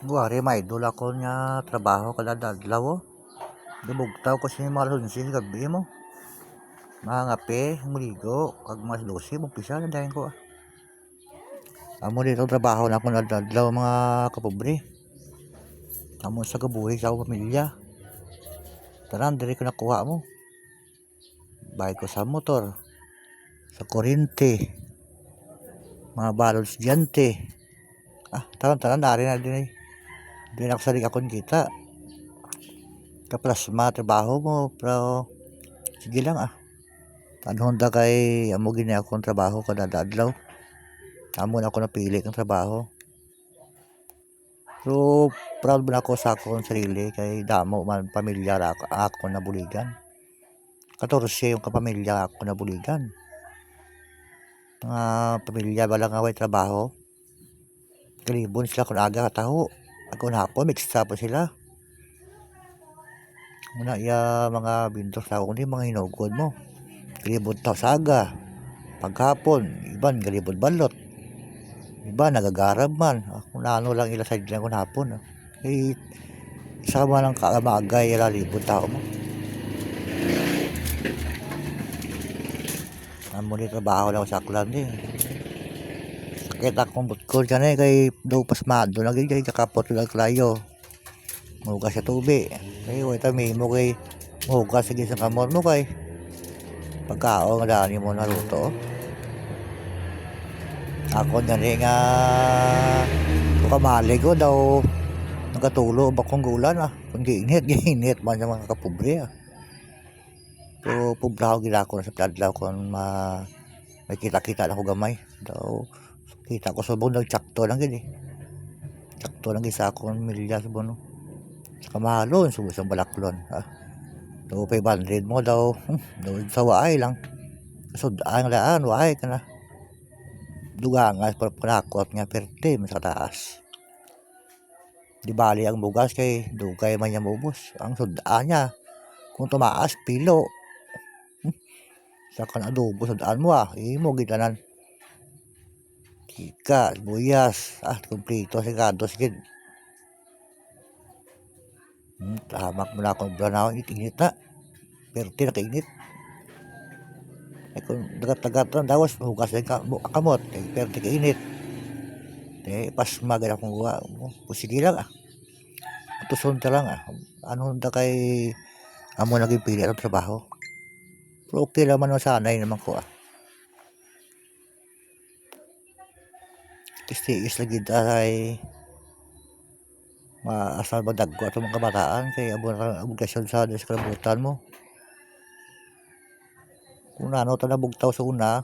Buwari maidol ako nga trabaho kada adlaw. Dibugtaw ko sa mga lunsin gabi mo. Mga ngape, muligo, kag mas 12 mo pisa na dahin ko. Amo dito trabaho na ako na adlaw mga kapobre. Amo sa kabuhi sa akong pamilya. Tanan diri ko nakuha mo. Bayad ko sa motor, sa kuryente, mga balod estudyante. Tanan dari na din. Di na ako salig akong kita. Kaplasma trabaho mo, pero sige lang Anong da kay amo gini akong trabaho kada adlaw. Amo na ako napili kang trabaho. So proud man ako sa akong sarili kay damo man pamilya ra ako na buligan. 14 yung kapamilya ako na buligan. Mga pamilya ba lang away trabaho. Kalibon sila kung aga kataho. Ako na hapon mix pa sila. Muna iya mga bintos na ako kundi mga hinugod mo. Galibod tao saga. Paghapon, iban galibod balot. Iba nagagarab man. Kung ano lang ila sa lang kung hapon. Eh, isa man ang kaamagay ila libod tao mo. Amo ni trabaho lang sa aklan din. Sakit akong butkol dyan kay do pasmado na kay kakapot lang klayo. Mugas sa tubi. Kay wala mo kay mugas sige sa kamor mo kay pagkaon nga dani mo naluto. Ako na rin nga kamali ko daw nagatulo ba kong gulan kung giinit man sa mga kapobre So pobraho gila ko sa pladlaw kung may kita-kita na ko gamay daw kita ko sa bunag tsakto lang gini tsakto lang isa akong milya sa buno sa kamahalon subusang balaklon daw 500 mo daw sa waay lang sudaan laan waay ka na dugangas para panakot nga perte sa taas. Di bali ang bugas kay dugay man niya mubos. Ang sudaan niya kung tumaas pilo. Sa kan adobo sudaan mo imo gitanan. Kika, buyas, kumplito sigado sigid. Tamak mo na akong branaw init na. Perte na kainit. Kung dagat-dagat lang dawas hugas din kamot perte kainit. Pas magana kong gawa sige lang tuson ta lang ano da kay amo naging pili ang trabaho pero okay naman sanay naman ko tiis lagi ay maasal badag ko atong mga kabataan kay amo na obligasyon sa kalibutan mo kung ano ta nabugtaw sa una